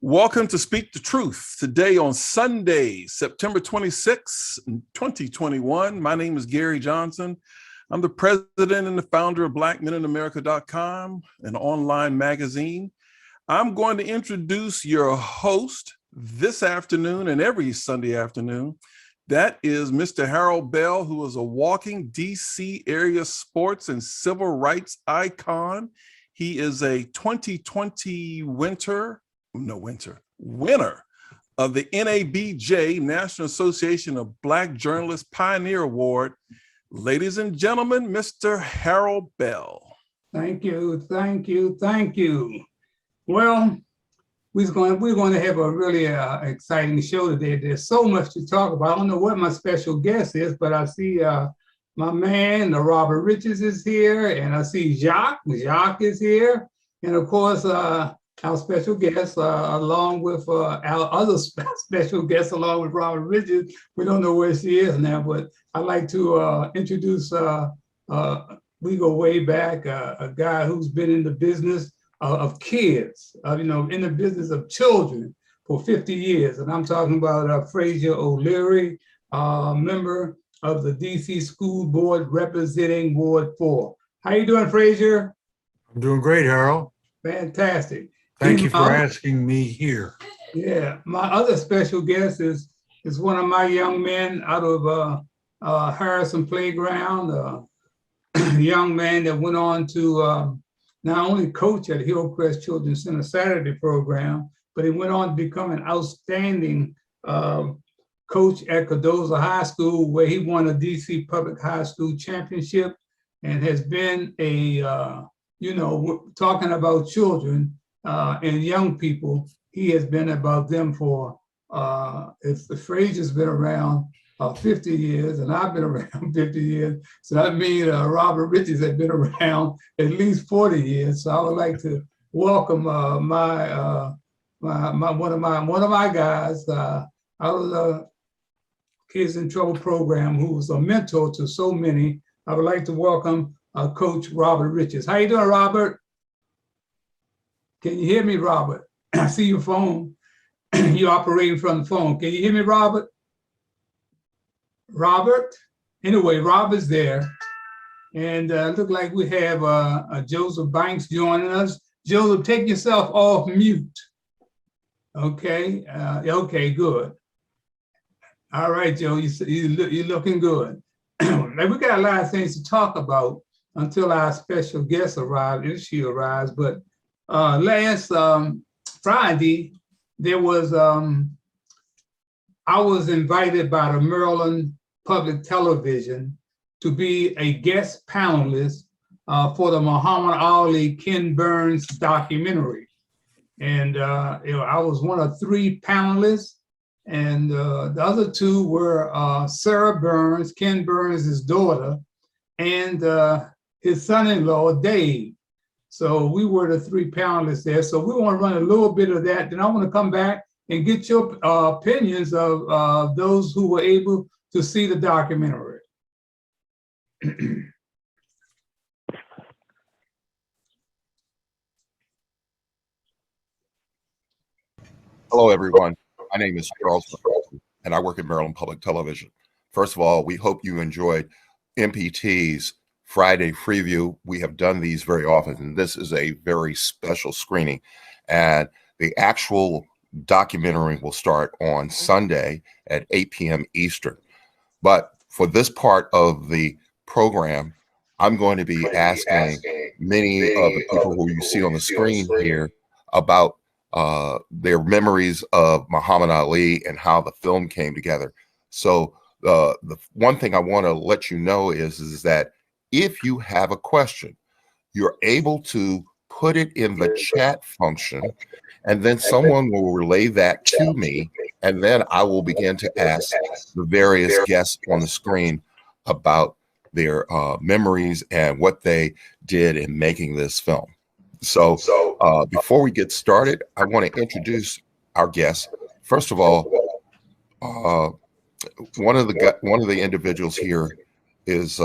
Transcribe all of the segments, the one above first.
Welcome to Speak the Truth. Today on Sunday, September 26, 2021. My name is Gary Johnson. I'm the president and the founder of BlackMenInAmerica.com, an online magazine. I'm going to introduce your host this afternoon and every Sunday afternoon. That is Mr. Harold Bell, who is a walking DC area sports and civil rights icon. He is a 2020 winner of the NABJ, National Association of Black Journalists Pioneer Award. Ladies and gentlemen, Mr. Harold Bell. Thank you. Well, we're going to have a really exciting show today. There's so much to talk about. I don't know what my special guest is, but I see my man, Robert Richards, is here, and I see Jacques. Jacques is here, and of course, our special guest, along with our other special guest, along with Robert Richards. We don't know where she is now, but I'd like to introduce, we go way back, a guy who's been in the business of kids, in the business of children for 50 years. And I'm talking about Frazier O'Leary, member of the DC School Board representing Ward 4. How you doing, Frazier? I'm doing great, Harold. Fantastic. Thank you for asking me here. Yeah, my other special guest is one of my young men out of Harrison Playground, a young man that went on to not only coach at Hillcrest Children's Center Saturday program, but he went on to become an outstanding coach at Cardozo High School, where he won a DC Public High School championship and has been talking about children and young people. He has been about them for, if the Frazier's been around 50 years and I've been around 50 years, so that means Robert Richards has been around at least 40 years. So I would like to welcome one of my guys out of the Kids in Trouble program, who was a mentor to so many. I would like to welcome Coach Robert Richards. How you doing, Robert? Can you hear me, Robert? I see your phone. You're operating from the phone. Can you hear me, Robert? Robert? Anyway, Robert's there. And look like we have Joseph Banks joining us. Joseph, take yourself off mute. Okay, okay, good. All right, Joe, you're looking good. Like, we got a lot of things to talk about until our special guest arrives, if she arrives, but last Friday, there was, I was invited by the Maryland Public Television to be a guest panelist for the Muhammad Ali Ken Burns documentary. And I was one of 3 panelists, and the other 2 were Sarah Burns, Ken Burns' daughter, and his son-in-law, Dave. So we were the 3 panelists there. So we want to run a little bit of that. Then I want to come back and get your opinions of those who were able to see the documentary. Hello, everyone. My name is Charles, and I work at Maryland Public Television. First of all, we hope you enjoyed MPT's Friday Freeview. We have done these very often, and this is a very special screening. And the actual documentary will start on Sunday at 8 p.m. Eastern. But for this part of the program, I'm going to be asking many of the people who you see on the screen here about their memories of Muhammad Ali and how the film came together. So the one thing I want to let you know is that if you have a question, you're able to put it in the chat function, and then someone will relay that to me, and then I will begin to ask the various guests on the screen about their memories and what they did in making this film. So before we get started, I want to introduce our guests. First of all, one of the individuals here is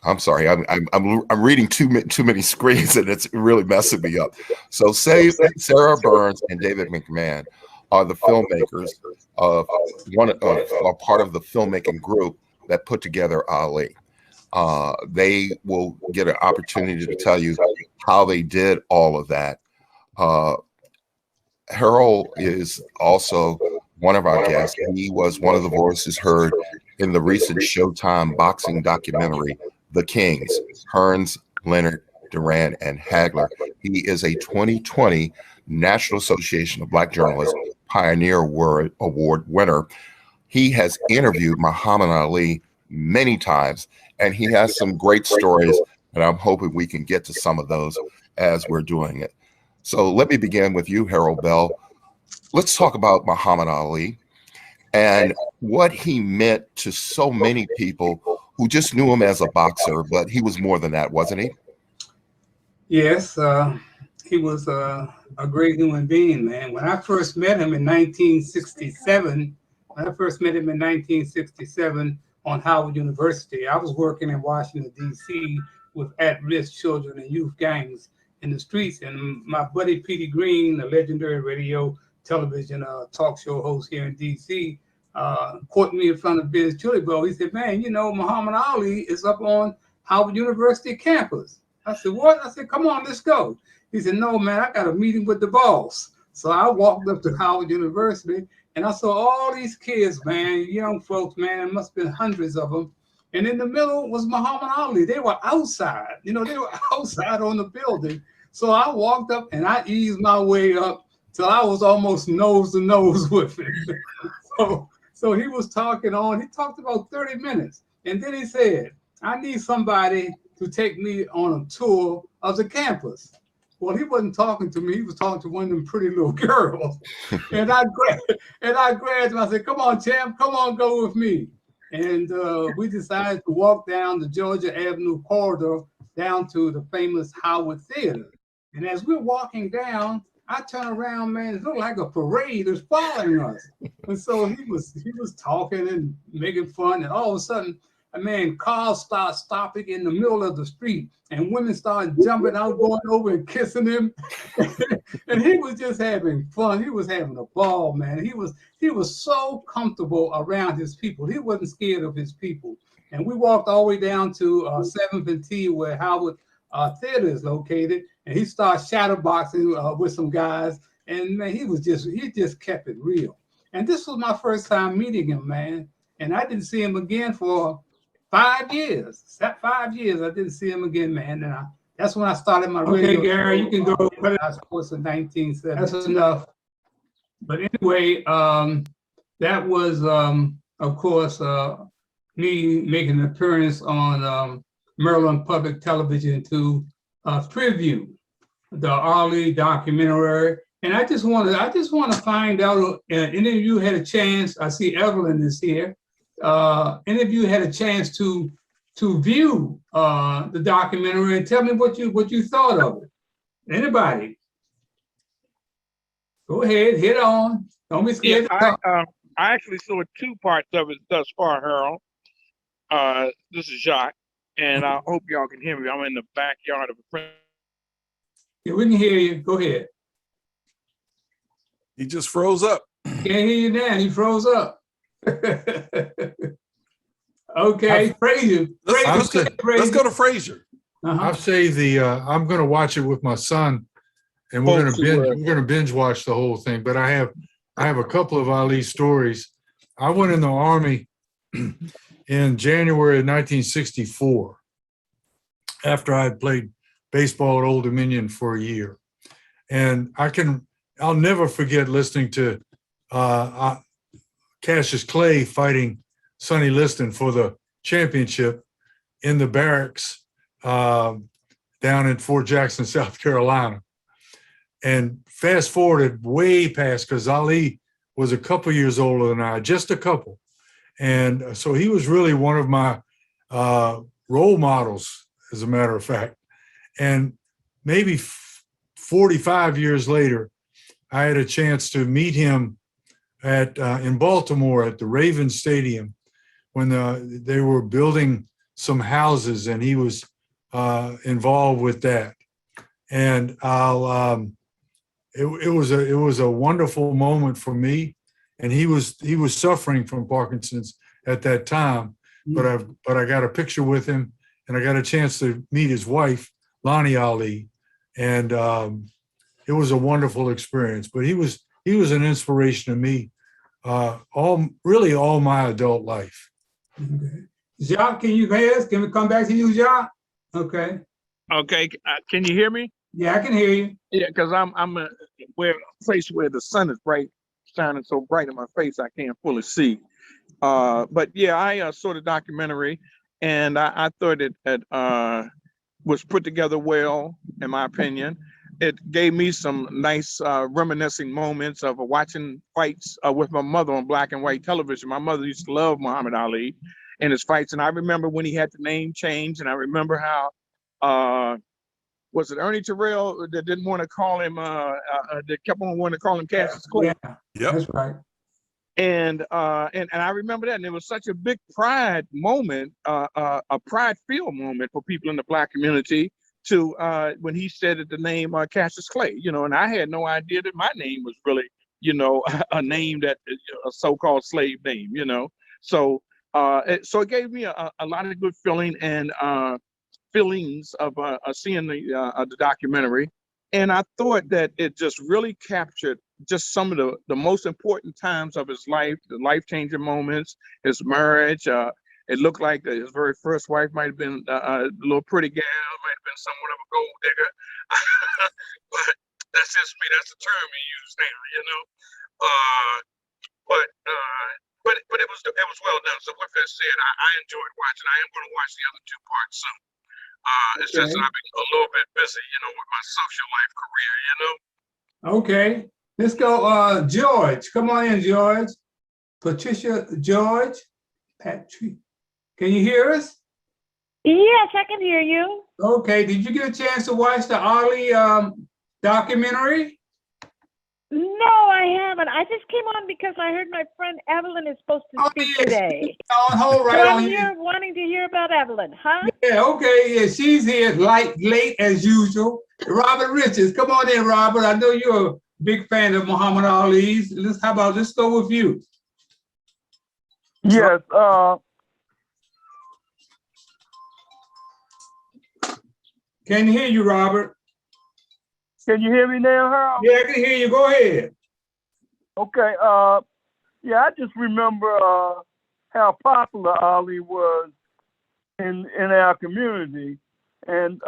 I'm sorry, I'm reading too many screens, and it's really messing me up. So, say Sarah Burns and David McMahon are the filmmakers of are part of the filmmaking group that put together Ali. They will get an opportunity to tell you how they did all of that. Harold is also one of our guests. He was one of the voices heard in the recent Showtime boxing documentary, The Kings, Hearns, Leonard, Duran, and Hagler. He is a 2020 National Association of Black Journalists Pioneer Award winner. He has interviewed Muhammad Ali many times, and he has some great stories, and I'm hoping we can get to some of those as we're doing it. So let me begin with you, Harold Bell. Let's talk about Muhammad Ali and what he meant to so many people who just knew him as a boxer, but he was more than that, wasn't he? Yes, he was a great human being, man. When I first met him in 1967, on Howard University, I was working in Washington, D.C. with at-risk children and youth gangs in the streets. And my buddy Petey Green, the legendary radio, television talk show host here in D.C., caught me in front of Biz Chili Bowl. He said, man, you know, Muhammad Ali is up on Howard University campus. I said, what? I said, come on, let's go. He said, no, man, I got a meeting with the boss. So I walked up to Howard University and I saw all these kids, man, young folks, man, it must have been hundreds of them. And in the middle was Muhammad Ali. They were outside, they were outside on the building. So I walked up and I eased my way up till I was almost nose to nose with him. So he was talking on, he talked about 30 minutes. And then he said, I need somebody to take me on a tour of the campus. Well, he wasn't talking to me. He was talking to one of them pretty little girls. and I grabbed him. I said, come on, champ, come on, go with me. And we decided to walk down the Georgia Avenue corridor down to the famous Howard Theater. And as we're walking down, I turn around, man, it looked like a parade was following us. And so he was talking and making fun. And all of a sudden, cars start stopping in the middle of the street and women started jumping out, going over and kissing him. And he was just having fun. He was having a ball, man. He was so comfortable around his people. He wasn't scared of his people. And we walked all the way down to 7th and T where Howard Theater is located. And he started shadowboxing with some guys. And man, he just kept it real. And this was my first time meeting him, man. And I didn't see him again for 5 years. 5 years, I didn't see him again, man. And that's when I started my radio. Okay, Gary, you can go. I was in 1970. That's enough. But anyway, that was, of course, me making an appearance on Maryland Public Television to preview the Ali documentary. And I just want to find out, any of you had a chance, I see Evelyn is here. Any of you had a chance to view the documentary and tell me what you thought of it? Anybody? Go ahead, hit on. Don't be scared. Yeah, I actually saw 2 parts of it thus far, Harold. This is Jacques, and I hope y'all can hear me. I'm in the backyard of a friend. Yeah, we can hear you. Go ahead. He just froze up. Can't hear you now. He froze up. Okay, Frazier. Let's go to Frazier. I'll say I'm going to watch it with my son, and we're going to binge watch the whole thing. But I have a couple of Ali stories. I went in the Army in January of 1964 after I had played baseball at Old Dominion for a year, and I'll never forget listening to Cassius Clay fighting Sonny Liston for the championship in the barracks down in Fort Jackson, South Carolina. And fast forwarded way past, because Ali was a couple years older than I, just a couple. And so he was really one of my role models, as a matter of fact. And maybe 45 years later, I had a chance to meet him in Baltimore at the Ravens Stadium when they were building some houses, and he was involved with that. And it was a wonderful moment for me. And he was suffering from Parkinson's at that time, but I got a picture with him, and I got a chance to meet his wife, Lonnie Ali, and it was a wonderful experience. But he was an inspiration to me all my adult life. Okay. Jacques, can you hear us? Can we come back to you, Jacques? Okay. Okay, can you hear me? Yeah, I can hear you. Yeah, because I'm a place where the sun is shining so bright in my face I can't fully see. But yeah, I saw the documentary, and I thought it was put together well, in my opinion. It gave me some nice reminiscing moments of watching fights with my mother on black and white television. My mother used to love Muhammad Ali and his fights, and I remember when he had the name change, and I remember how was it Ernie Terrell that didn't want to call him that kept on wanting to call him Cassius Clay? Yeah, Yep. that's right. And I remember that, and it was such a big pride moment, a pride-filled moment for people in the Black community to when he said the name Cassius Clay, and I had no idea that my name was really, a name that a so-called slave name, So it gave me a lot of good feeling and feelings of seeing the documentary. And I thought that it just really captured just some of the most important times of his life, the life-changing moments, his marriage. It looked like his very first wife might have been a little pretty gal, might have been somewhat of a gold digger. But that's just me. That's the term he used now, But it was well done. So with that said, I enjoyed watching. I am going to watch the other two parts soon. It's just that I've been a little bit busy, with my social life career, Okay. Let's go, George. Come on in, George. Patricia, George, Patrick. Can you hear us? Yes, I can hear you. Okay. Did you get a chance to watch the Ali documentary? No, I haven't. I just came on because I heard my friend Evelyn is supposed to speak today. On hold right So on I'm here. here wanting to hear about Evelyn, huh? Yeah, okay. Yeah, she's here late as usual. Robert Richards, come on in, Robert. I know you're a big fan of Muhammad Ali's. Let's go with you. Yes. Can hear you, Robert. Can you hear me now, Harold? Yeah, I can hear you. Go ahead. Okay. Yeah, I just remember how popular Ali was in our community, and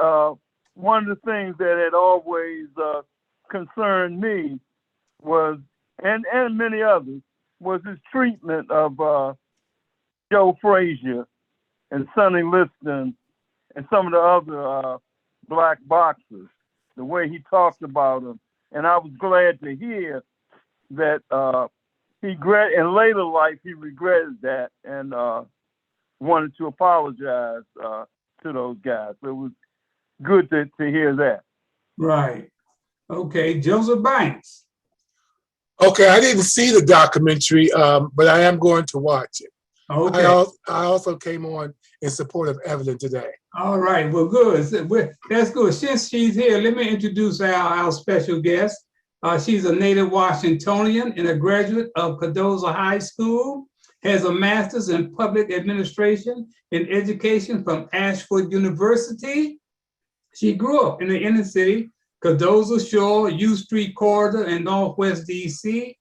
one of the things that had always concerned me was, and many others, was his treatment of Joe Frazier and Sonny Liston and some of the other black boxers, the way he talked about them. And I was glad to hear that in later life, he regretted that and wanted to apologize to those guys. So it was good to hear that. Right. Okay, Joseph Banks. Okay, I didn't see the documentary, but I am going to watch it. Okay. I also came on in support of Evelyn today. All right. Well, good. That's good. Since she's here, let me introduce our special guest. She's a native Washingtonian and a graduate of Cardozo High School, has a master's in public administration and education from Ashford University. She grew up in the inner city, Cardozo Shore, U Street corridor in Northwest DC.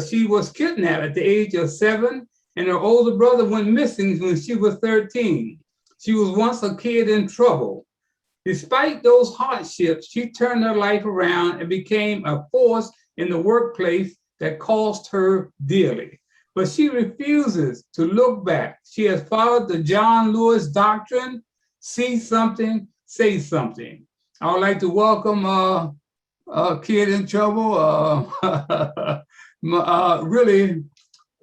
She was kidnapped at the age of 7, and her older brother went missing when she was 13. She was once a kid in trouble. Despite those hardships, she turned her life around and became a force in the workplace that cost her dearly. But she refuses to look back. She has followed the John Lewis doctrine: see something, say something. I would like to welcome a kid in trouble, really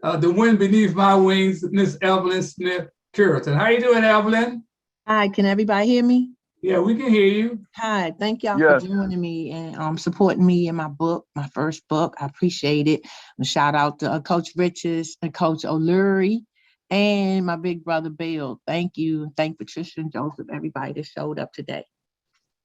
the wind beneath my wings, Miss Evelyn Smith-Cureton. How you doing, Evelyn? Hi, can everybody hear me? Yeah, we can hear you. Hi, thank y'all Yes. for joining me and supporting me in my book, my first book. I appreciate it. A shout out to Coach Richards and Coach O'Leary and my big brother Bill. Thank you. Thank Patricia and Joseph, everybody that showed up today.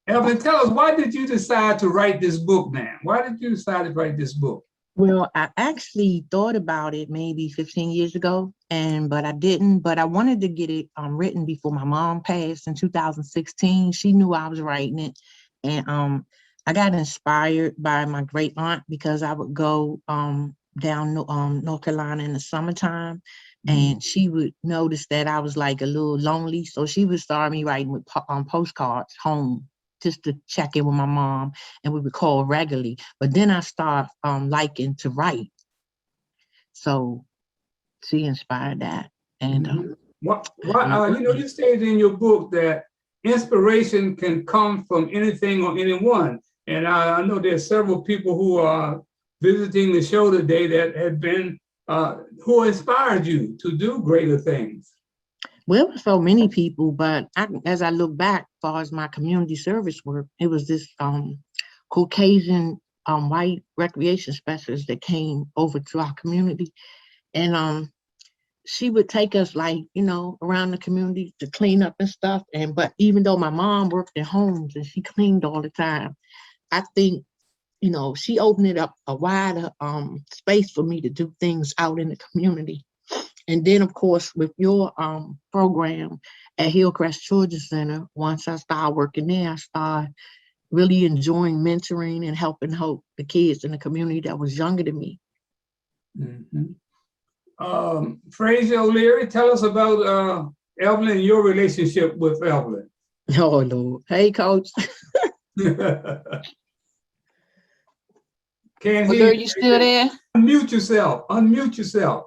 Evelyn, tell us, why did you decide to write this book, man? Why did you decide to write this book? Well, I actually thought about it maybe 15 years ago, but I didn't. But I wanted to get it written before my mom passed in 2016. She knew I was writing it, and I got inspired by my great aunt because I would go down North Carolina in the summertime, and she would notice that I was like a little lonely, so she would start me writing with postcards home, just to check in with my mom, and we would call regularly. But then I started liking to write. So she inspired that. And you stated in your book that inspiration can come from anything or anyone. And I know there's several people who are visiting the show today that have been, who inspired you to do greater things. Well, so many people, but as I look back, as far as my community service work, it was this Caucasian white recreation specialist that came over to our community, and she would take us around the community to clean up and stuff. But even though my mom worked in homes and she cleaned all the time, I think she opened it up a wider space for me to do things out in the community. And then, of course, with your program at Hillcrest Children's Center, once I started working there, I started really enjoying mentoring and helping the kids in the community that was younger than me. Frazier O'Leary, tell us about Evelyn and your relationship with Evelyn. Oh, Lord. Hey, Coach. Can't hear you. You still there? Unmute yourself. Unmute yourself.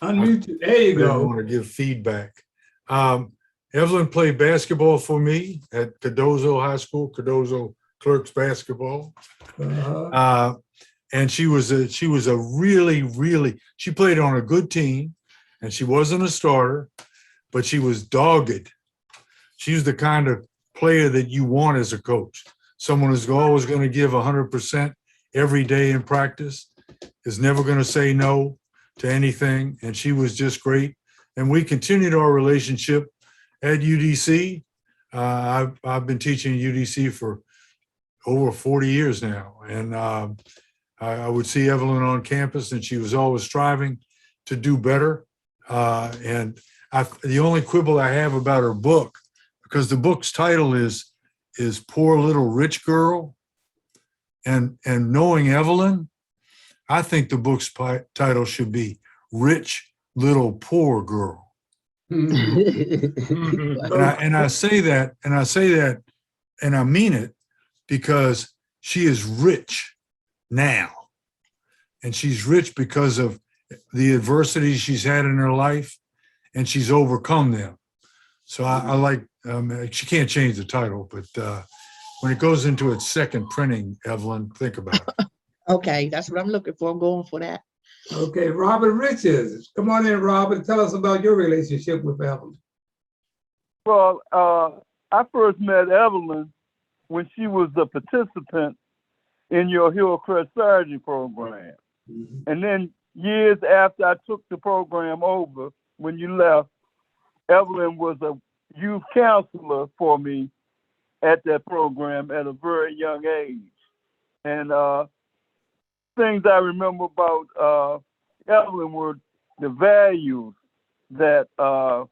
Unmute you. There you go. I want to give feedback. Evelyn played basketball for me at Cardozo High School, Cardozo Clerks basketball. And she was a really, she played on a good team, and she wasn't a starter, but she was dogged. She was the kind of player that you want as a coach. Someone who's always going to give 100% every day in practice, is never going to say no to anything. And she was just great. And we continued our relationship at UDC. I've been teaching at UDC for over 40 years now. And I would see Evelyn on campus, and she was always striving to do better. And the only quibble I have about her book, because the book's title is Poor Little Rich Girl. And knowing Evelyn, I think the book's title should be Rich Little Poor Girl. And I say that, and I mean it, because she is rich now. And she's rich because of the adversity she's had in her life, and she's overcome them. So I like, she can't change the title, but when it goes into its second printing, Evelyn, think about it. Okay, that's what I'm looking for. I'm going for that. Okay, Robert Richards. Come on in, Robert. Tell us about your relationship with Evelyn. Well, I first met Evelyn when she was a participant in your Hillcrest Surgery program. And then years after I took the program over, when you left, Evelyn was a youth counselor for me at that program at a very young age. And things I remember about Evelyn were the values that her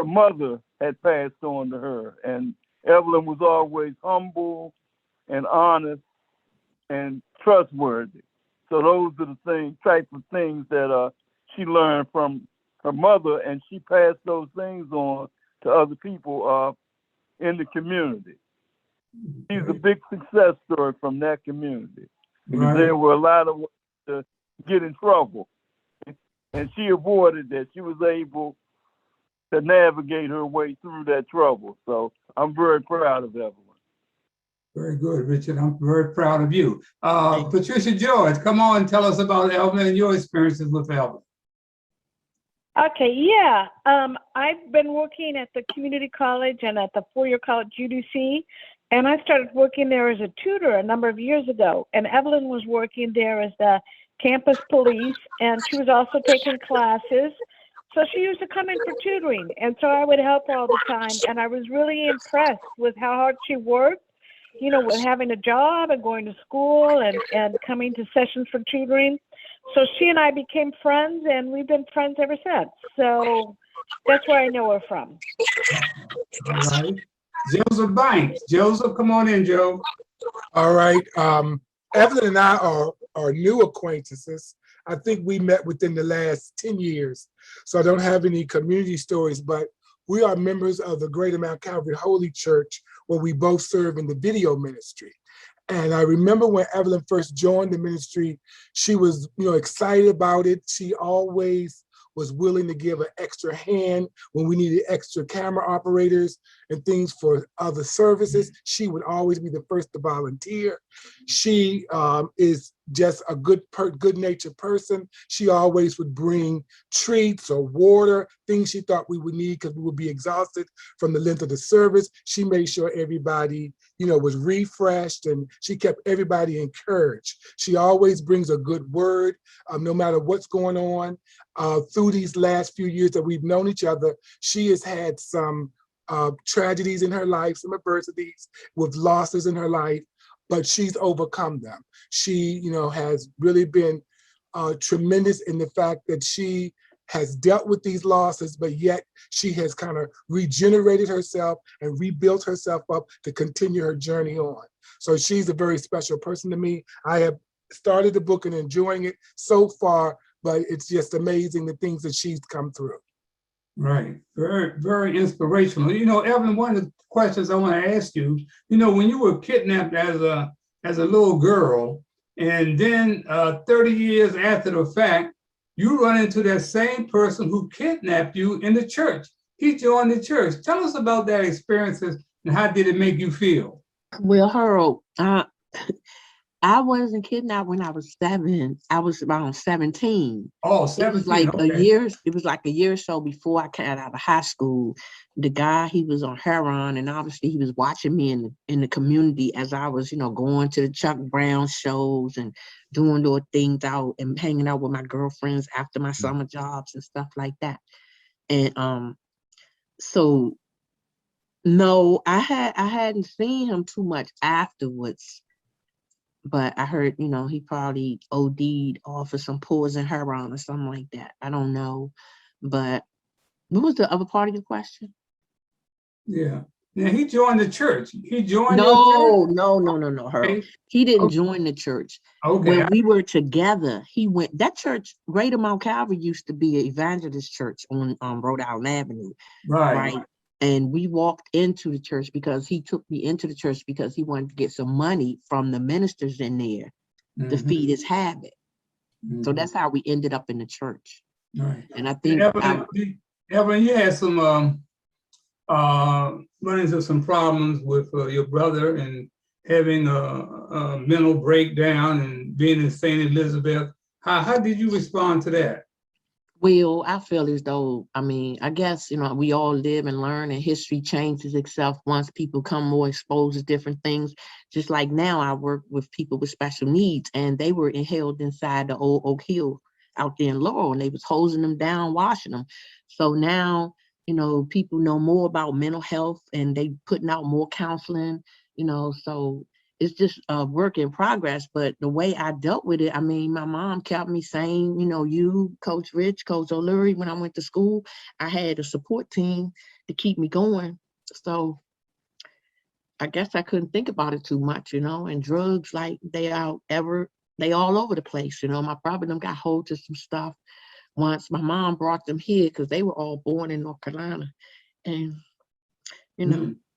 mother had passed on to her. And Evelyn was always humble and honest and trustworthy. So those are the type of things that she learned from her mother, and she passed those things on to other people in the community. She's a big success story from that community. Because there were a lot of ways to get in trouble, and she avoided that. She was able to navigate her way through that trouble. So I'm very proud of Evelyn. Very good, Richard. I'm very proud of you. Patricia George, come on and tell us about Evelyn and your experiences with Evelyn. Okay, yeah. I've been working at the community college and at the four-year college UDC, and I started working there as a tutor a number of years ago. And Evelyn was working there as the campus police, and she was also taking classes. So she used to come in for tutoring, and so I would help her all the time. And I was really impressed with how hard she worked, you know, with having a job and going to school and coming to sessions for tutoring. So she and I became friends, and we've been friends ever since. So that's where I know her from. All right. Joseph Banks. Joseph, come on in, Joe. All right. Evelyn and I are new acquaintances. I think we met within the last 10 years. So I don't have any community stories, but we are members of the Greater Mount Calvary Holy Church, where we both serve in the video ministry. And I remember when Evelyn first joined the ministry, she was, excited about it. She always was willing to give an extra hand when we needed extra camera operators and things for other services. She would always be the first to volunteer. She is just a good-natured person. She always would bring treats or water, things she thought we would need because we would be exhausted from the length of the service. She made sure everybody, was refreshed, and she kept everybody encouraged. She always brings a good word, no matter what's going on. Through these last few years that we've known each other, she has had some tragedies in her life, some adversities with losses in her life, but she's overcome them. She, has really been tremendous in the fact that she has dealt with these losses, but yet she has kind of regenerated herself and rebuilt herself up to continue her journey on. So she's a very special person to me. I have started the book and enjoying it so far, but it's just amazing the things that she's come through. Right. Very, very inspirational. Evelyn, one of the questions I want to ask you, when you were kidnapped as a little girl, and then 30 years after the fact, you run into that same person who kidnapped you in the church. He joined the church. Tell us about that experiences and how did it make you feel? Well, Harold, I wasn't kidnapped when I was 7. I was around 17. Oh, 17. It was like okay. a year or so before I got out of high school. The guy, he was on heroin, and obviously he was watching me in the community as I was, going to the Chuck Brown shows and doing little things out and hanging out with my girlfriends after my summer jobs and stuff like that. And so no, I hadn't seen him too much afterwards. But I heard, he probably OD'd off of some poison heroin or something like that. I don't know. But what was the other part of your question? Yeah. Now he joined the church. He joined No, your church? no, Harold. He didn't join the church. Okay. When we were together, he went, that church, Greater Mount Calvary, used to be an evangelist church on Rhode Island Avenue. Right. And we walked into the church because he took me into the church because he wanted to get some money from the ministers in there to feed his habit. So that's how we ended up in the church. Right. And I think Evelyn, you had some run into some problems with your brother and having a mental breakdown and being in St. Elizabeth. How did you respond to that? Well, I feel as though, I guess, we all live and learn, and history changes itself once people come more exposed to different things. Just like now, I work with people with special needs, and they were held inside the old Oak Hill out there in Laurel, and they was hosing them down, washing them. So now, people know more about mental health, and they putting out more counseling, so it's just a work in progress. But the way I dealt with it, my mom kept me sane. You, Coach Rich, Coach O'Leary, when I went to school, I had a support team to keep me going. So I guess I couldn't think about it too much, and drugs, like they all over the place. My brother them got hold of some stuff. Once my mom brought them here because they were all born in North Carolina, and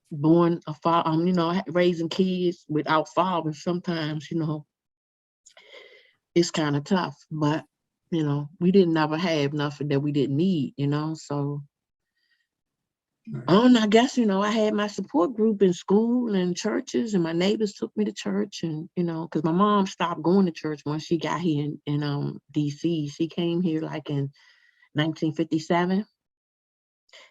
born a father, raising kids without fathers sometimes, it's kind of tough. But we didn't ever have nothing that we didn't need, so I guess, I had my support group in school and churches, and my neighbors took me to church, and because my mom stopped going to church once she got here in DC. She came here like in 1957.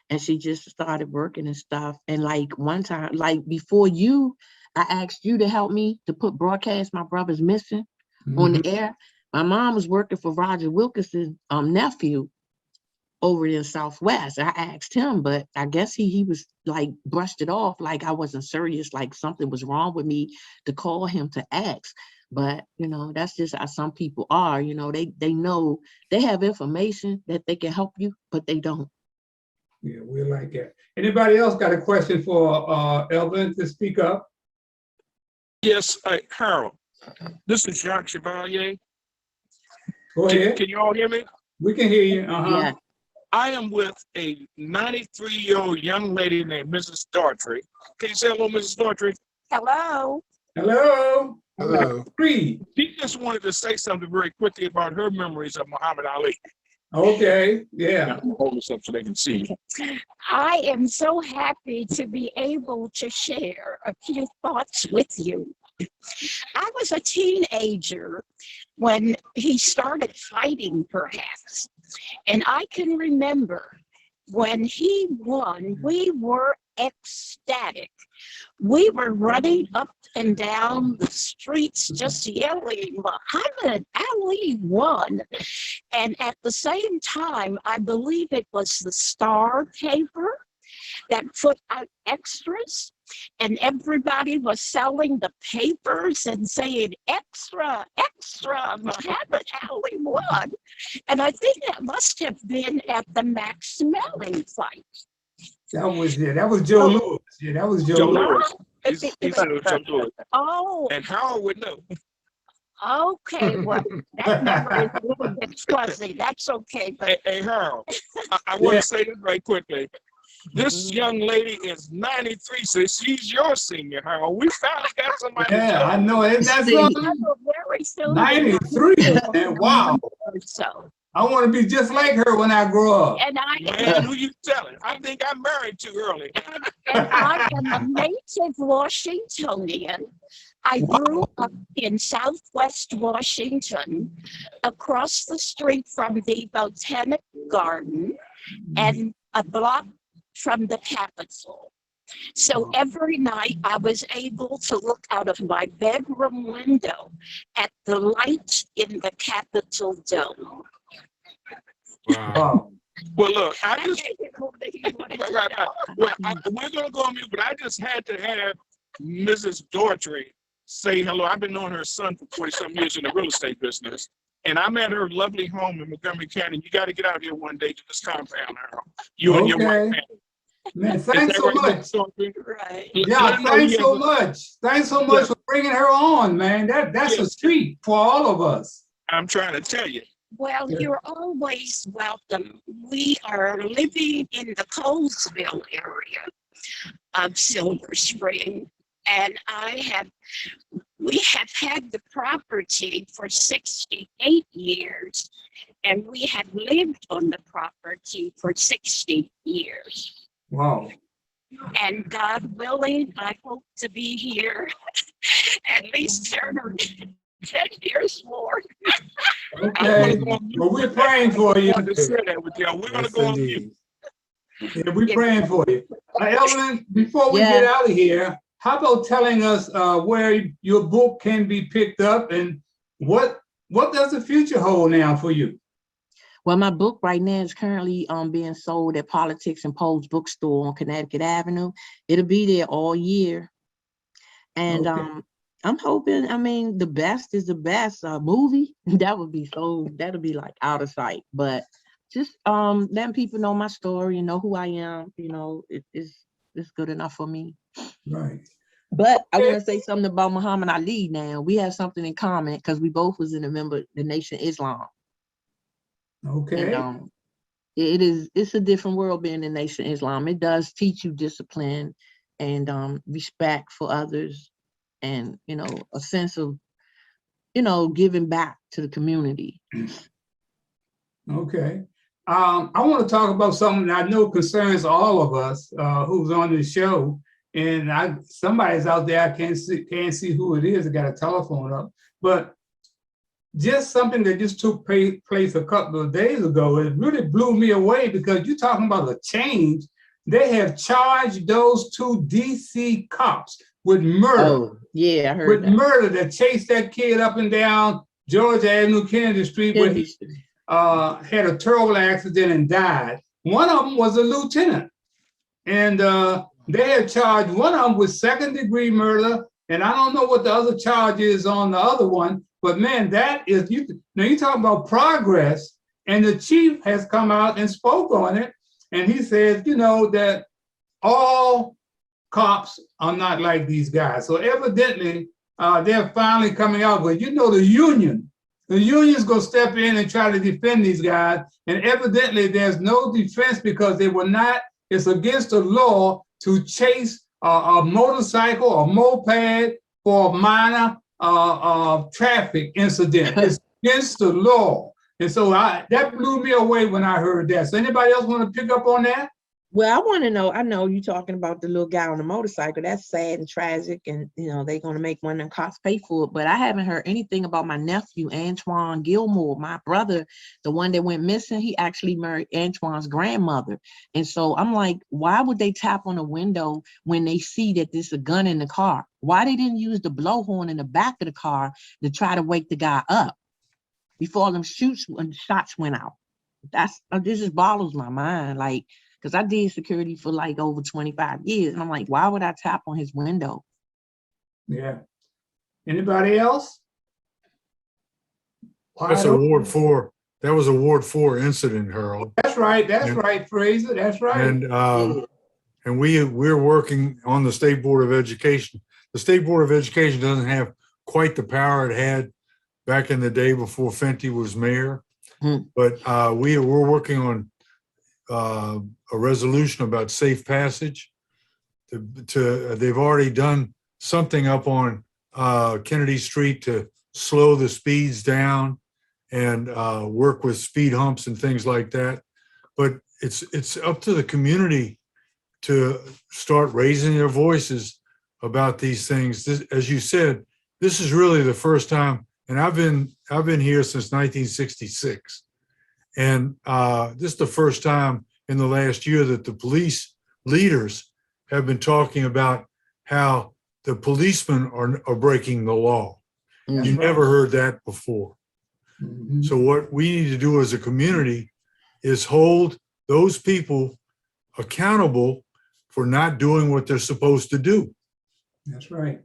And she just started working and stuff. And like one time, like before I asked you to help me to broadcast My Brother's Missing on the air. My mom was working for Roger Wilkinson's nephew over in Southwest. I asked him, but I guess he was like brushed it off like I wasn't serious, like something was wrong with me to call him to ask. But you know, that's just how some people are. You know, they know they have information that they can help you, but they don't. Yeah, we like that. Anybody else got a question for Evelyn to speak up? Yes, Harold. This is Jacques Chevalier. Go ahead. Can you all hear me? We can hear you. Yeah. I am with a 93-year-old young lady named Mrs. Daughtry. Can you say hello, Mrs. Daughtry? Hello. Hello. Hello. Free. She just wanted to say something very quickly about her memories of Muhammad Ali. Okay. Yeah. Hold this up so they can see. I am so happy to be able to share a few thoughts with you. I was a teenager when he started fighting, perhaps. And I can remember when he won, we were ecstatic. We were running up and down the streets just yelling, Muhammad Ali won. And at the same time, I believe it was the Star paper that put out extras, and everybody was selling the papers and saying, extra, extra, Muhammad Ali won. And I think that must have been at the Max Melling fight. That was it. That was Joe Lewis. Yeah, that was Joe Lewis. He's Joe Lewis. Oh, And Harold would know. okay, well, that number is a little bit fuzzy. That's okay. But Hey, Harold, I want to say this very quickly. This young lady is 93, so she's your senior, Harold. We finally got somebody. Yeah, I know. That's I'm very soon 93. Man, wow. So, I want to be just like her when I grow up. and Man, who you telling? I think I married too early. and I am a native Washingtonian. I grew up in Southwest Washington, across the street from the Botanic Garden and a block from the Capitol. So every night I was able to look out of my bedroom window at the light in the Capitol dome. Wow. Well, look, I just we're gonna go on mute, but I just had to have Mrs. Daughtry say hello. I've been knowing her son for 40-some years in the real estate business, and I'm at her lovely home in Montgomery County. You got to get out here one day to this compound, Harold. You and your wife. Man, thanks so much. Right. Yeah, thanks so much. Thanks so much for bringing her on, man. That's a treat for all of us. I'm trying to tell you. Well, you're always welcome. We are living in the Colesville area of Silver Spring, and we have had the property for 68 years, and we have lived on the property for 60 years. Wow. And God willing, I hope to be here at least 10 years more. Okay. Well, we're praying for you. I want to share that with y'all. We're going to go on mute. Yeah, we're praying for you. Evelyn, before we get out of here, how about telling us where your book can be picked up and what does the future hold now for you? Well, my book right now is currently being sold at Politics and Poles Bookstore on Connecticut Avenue. It'll be there all year. And I'm hoping, I mean, the best is the best movie. That'll be like out of sight. But just letting people know my story and know who I am, you know, it's good enough for me. Right. But I want to say something about Muhammad Ali now. We have something in common because we both was in a member of the Nation Islam. Okay. And, it's a different world being in Nation Islam. It does teach you discipline and respect for others and, you know, a sense of, you know, giving back to the community. Okay. I want to talk about something that I know concerns all of us who's on this show. And somebody's out there, I can't see who it is. I got a telephone up. But just something that just took place a couple of days ago, it really blew me away because you're talking about a change. They have charged those 2 DC cops with murder. Oh, yeah, I heard with that. murder that chased that kid up and down Georgia Avenue, Kennedy Street, where he had a terrible accident and died. One of them was a lieutenant. And they had charged one of them with second-degree murder, and I don't know what the other charge is on the other one, but man, that is, now you talk about progress, and the chief has come out and spoke on it, and he says, you know, that all cops are not like these guys. So evidently, they're finally coming out, but you know, the union's gonna step in and try to defend these guys, and evidently there's no defense because they were not. It's against the law to chase a motorcycle or moped for a minor traffic incident. It's against the law. And so that blew me away when I heard that. So anybody else want to pick up on that? Well, I want to know, I know you're talking about the little guy on the motorcycle. That's sad and tragic. And, you know, they're going to make one of them cops pay for it. But I haven't heard anything about my nephew, Antoine Gilmore, my brother, the one that went missing. He actually married Antoine's grandmother. And so I'm like, why would they tap on the window when they see that there's a gun in the car? Why they didn't use the blowhorn in the back of the car to try to wake the guy up before them shots went out? This just boggles my mind. Like, because I did security for like over 25 years. And I'm like, why would I tap on his window? Yeah. Anybody else? That's a Ward 4. That was a Ward 4 incident, Harold. That's right. That's right, Fraser. That's right. And we're working on the State Board of Education. The State Board of Education doesn't have quite the power it had back in the day before Fenty was mayor. But we're working on a resolution about safe passage. They've already done something up on Kennedy Street to slow the speeds down and work with speed humps and things like that. But it's up to the community to start raising their voices about these things. This, as you said, this is really the first time, and I've been here since 1966, and this is the first time in the last year that the police leaders have been talking about how the policemen are breaking the law. You never heard that before. So what we need to do as a community is hold those people accountable for not doing what they're supposed to do. That's right.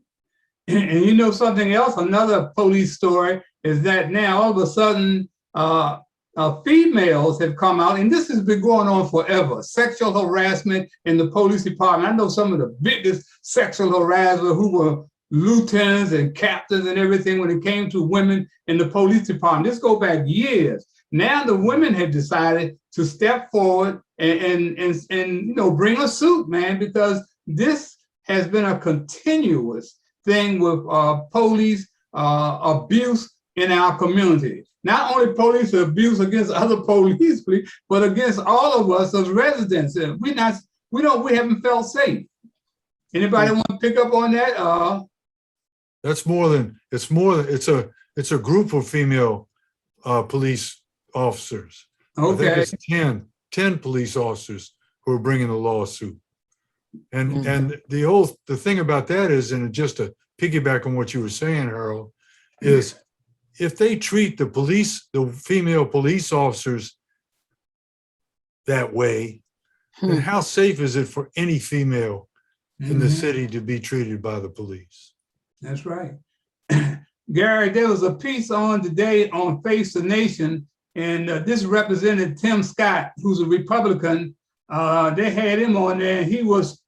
And you know something else, another police story is that now all of a sudden females have come out, and this has been going on forever. Sexual harassment in the police department. I know some of the biggest sexual harassers who were lieutenants and captains and everything when it came to women in the police department. This goes back years. Now the women have decided to step forward and you know, bring a suit, man, because this has been a continuous thing with police abuse in our community. Not only police abuse against other police, but against all of us as residents. We haven't felt safe. Anybody want to pick up on that? That's it's a group of female police officers. Okay. I think it's 10 police officers who are bringing a lawsuit. And the thing about that is, and just to piggyback on what you were saying, Harold, is if they treat the female police officers that way, then how safe is it for any female in the city to be treated by the police? That's right. Gary, there was a piece on today on Face the Nation, and this represented Tim Scott, who's a Republican. They had him on there, and he was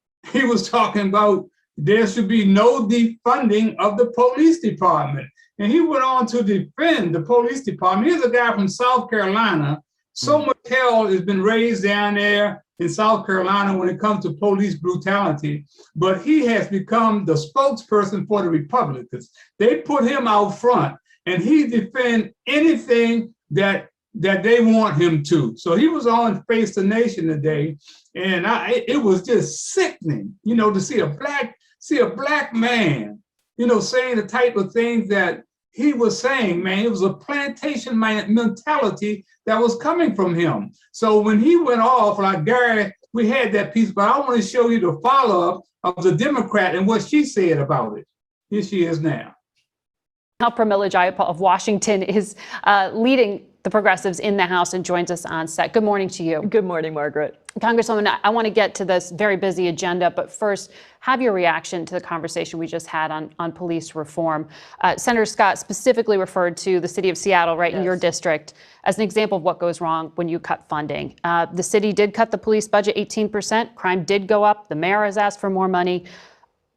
talking about there should be no defunding of the police department. And he went on to defend the police department. Here's a guy from South Carolina. So much hell has been raised down there in South Carolina when it comes to police brutality, but he has become the spokesperson for the Republicans. They put him out front, and he defends anything that they want him to. So he was on Face the Nation today, and it was just sickening, you know, to see a black man, you know, saying the type of things that he was saying, man. It was a plantation mentality that was coming from him. So when he went off, like Gary, we had that piece, but I want to show you the follow-up of the Democrat and what she said about it. Here she is now. Now, Pramila Jayapal of Washington is leading the progressives in the House and joins us on set. Good morning to you. Good morning, Margaret. Congresswoman, I want to get to this very busy agenda, but first, have your reaction to the conversation we just had on police reform. Senator Scott specifically referred to the city of Seattle, right, in your district, as an example of what goes wrong when you cut funding. The city did cut the police budget 18%. Crime did go up. The mayor has asked for more money.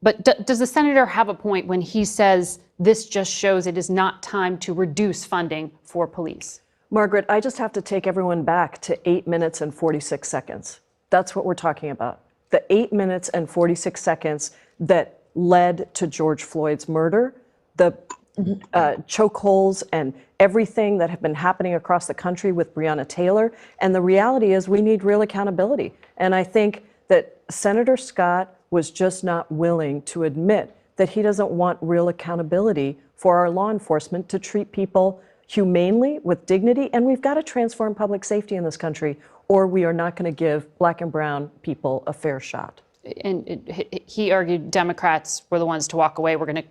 But does the senator have a point when he says this just shows it is not time to reduce funding for police? Margaret, I just have to take everyone back to 8 minutes and 46 seconds. That's what we're talking about. The 8 minutes and 46 seconds that led to George Floyd's murder, the chokeholds and everything that have been happening across the country with Breonna Taylor. And the reality is we need real accountability. And I think that Senator Scott was just not willing to admit that he doesn't want real accountability for our law enforcement to treat people humanely, with dignity, and we've got to transform public safety in this country, or we are not going to give Black and brown people a fair shot. And he argued Democrats were the ones to walk away. We're going to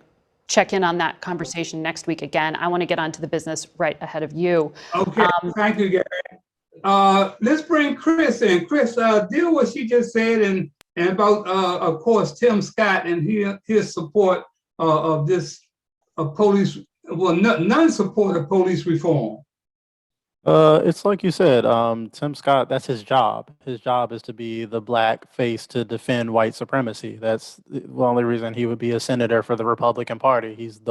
check in on that conversation next week again. I want to get on to the business right ahead of you. Okay, thank you, Gary. Let's bring Chris in. Chris, deal with what she just said and about, of course, Tim Scott and his support of this police. Well, none support of police reform. It's like you said, Tim Scott, that's his job. His job is to be the black face to defend white supremacy. That's the only reason he would be a senator for the Republican Party. He's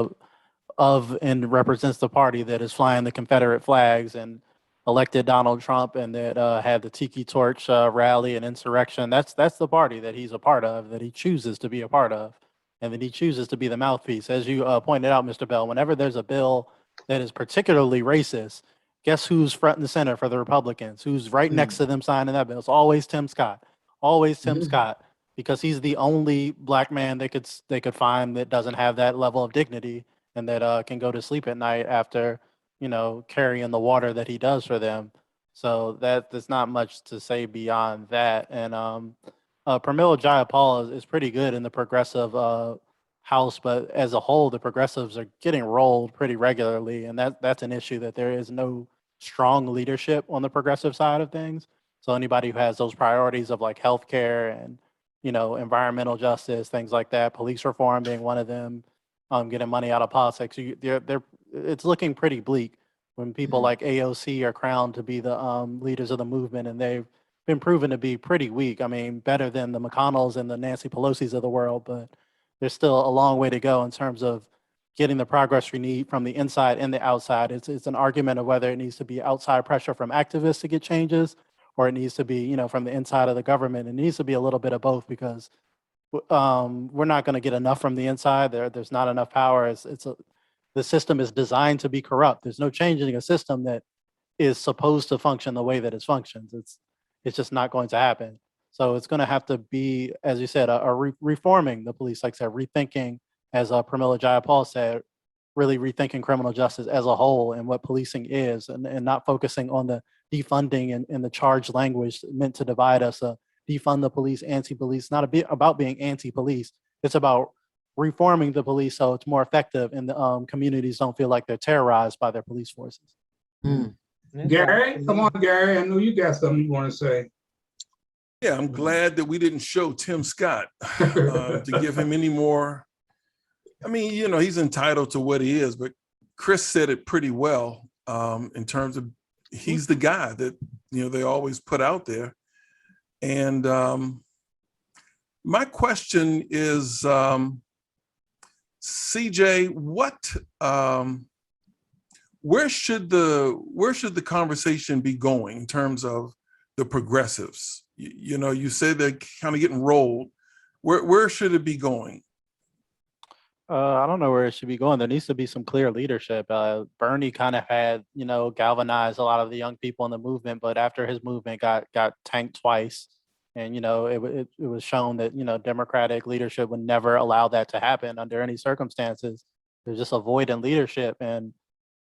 and represents the party that is flying the Confederate flags and elected Donald Trump and that had the Tiki Torch rally and insurrection. That's the party that he's a part of, that he chooses to be a part of. And then he chooses to be the mouthpiece. As you pointed out, Mr. Bell, whenever there's a bill that is particularly racist, guess who's front and center for the Republicans? Who's right next to them signing that bill? It's always Tim Scott. Always Tim Scott, because he's the only black man they could find that doesn't have that level of dignity and that can go to sleep at night after, carrying the water that he does for them. So there's not much to say beyond that. And Pramila Jayapal is pretty good in the progressive House, but as a whole, the progressives are getting rolled pretty regularly, and that's an issue, that there is no strong leadership on the progressive side of things. So anybody who has those priorities of like healthcare and environmental justice, things like that, police reform being one of them, getting money out of politics, it's looking pretty bleak when people like AOC are crowned to be the leaders of the movement, and they've been proven to be pretty weak. I mean, better than the McConnells and the Nancy Pelosi's of the world, but there's still a long way to go in terms of getting the progress we need from the inside and the outside. It's an argument of whether it needs to be outside pressure from activists to get changes, or it needs to be, from the inside of the government. It needs to be a little bit of both, because we're not going to get enough from the inside. There's not enough power. The system is designed to be corrupt. There's no changing a system that is supposed to function the way that it functions. It's just not going to happen. So it's going to have to be, as you said, reforming the police, like I said, rethinking, as Pramila Jayapal said, really rethinking criminal justice as a whole and what policing is, and not focusing on the defunding and the charged language meant to divide us. Defund the police, anti-police. It's not about being anti-police. It's about reforming the police so it's more effective and the communities don't feel like they're terrorized by their police forces. Gary, come on, Gary. I know you got something you want to say. Yeah, I'm glad that we didn't show Tim Scott to give him any more. I mean, he's entitled to what he is, but Chris said it pretty well in terms of he's the guy that, they always put out there. And my question is, CJ, where should the conversation be going in terms of the progressives? You say they're kind of getting rolled. Where should it be going? I don't know where it should be going. There needs to be some clear leadership. Bernie kind of had, galvanized a lot of the young people in the movement, but after his movement got tanked twice, and it was shown that Democratic leadership would never allow that to happen under any circumstances. There's just a void in leadership, and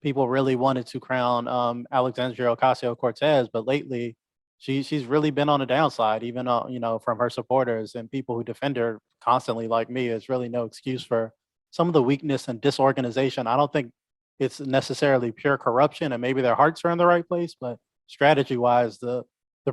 people really wanted to crown Alexandria Ocasio-Cortez, but lately she's really been on the downside, even from her supporters and people who defend her constantly, like me. There's really no excuse for some of the weakness and disorganization. I don't think it's necessarily pure corruption, and maybe their hearts are in the right place, but strategy-wise, the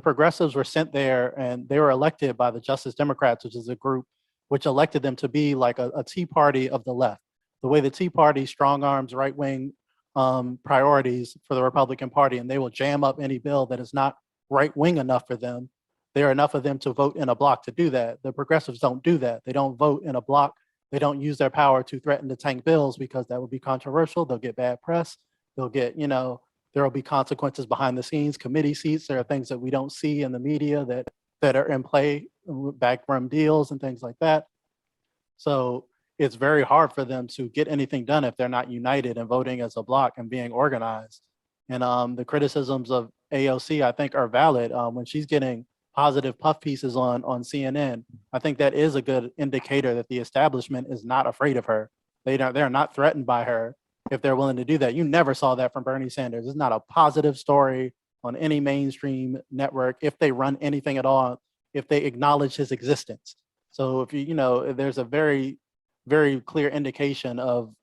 progressives were sent there and they were elected by the Justice Democrats, which is a group which elected them to be like a Tea Party of the left. The way the Tea Party strong arms right-wing priorities for the Republican Party, and they will jam up any bill that is not right-wing enough for them. There are enough of them to vote in a block to do that. The progressives don't do that. They don't vote in a block. They don't use their power to threaten to tank bills because that would be controversial. They'll get bad press. They'll get, there will be consequences behind the scenes, committee seats. There are things that we don't see in the media that are in play, backroom deals and things like that. So it's very hard for them to get anything done if they're not united and voting as a block and being organized. And the criticisms of AOC, I think, are valid. When she's getting positive puff pieces on CNN, I think that is a good indicator that the establishment is not afraid of her. They're not threatened by her if they're willing to do that. You never saw that from Bernie Sanders. It's not a positive story on any mainstream network if they run anything at all, if they acknowledge his existence. So if there's a very, very clear indication of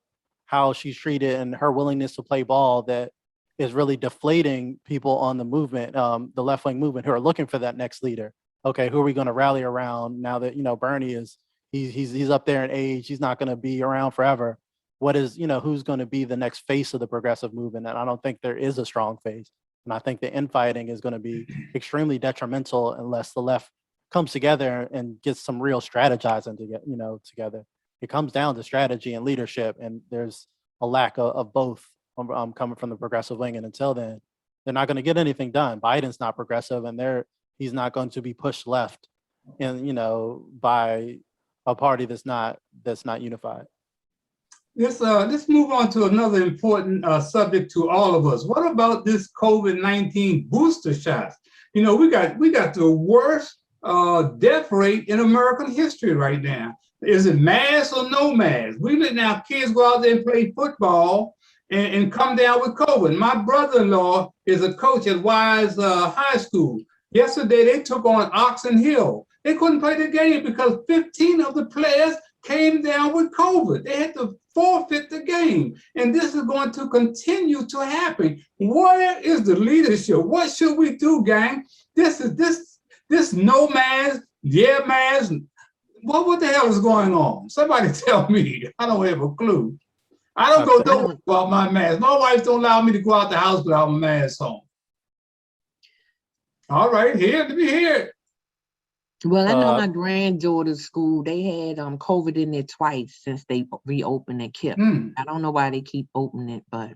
how she's treated and her willingness to play ball that is really deflating people on the movement, the left-wing movement, who are looking for that next leader. Okay, who are we going to rally around now that Bernie he's up there in age, he's not going to be around forever. What is who's going to be the next face of the progressive movement? And I don't think there is a strong face. And I think the infighting is going to be extremely detrimental unless the left comes together and gets some real strategizing together. It comes down to strategy and leadership, and there's a lack of both coming from the progressive wing. And until then, they're not going to get anything done. Biden's not progressive, and he's not going to be pushed left, and by a party that's not unified. Let's move on to another important subject to all of us. What about this COVID-19 booster shots? We got the worst death rate in American history right now. Is it mask or no mask? We letting our kids go out there and play football and come down with COVID. My brother-in-law is a coach at Wise High School. Yesterday, they took on Oxon Hill. They couldn't play the game because 15 of the players came down with COVID. They had to forfeit the game. And this is going to continue to happen. Where is the leadership? What should we do, gang? This no mask, yeah mask. What the hell is going on? Somebody tell me. I don't have a clue. I don't go nowhere without my mask. My wife don't allow me to go out the house without my mask on. All right, let me hear it. Well, I know my granddaughter's school, they had COVID in there twice since they reopened and kept. I don't know why they keep opening it, but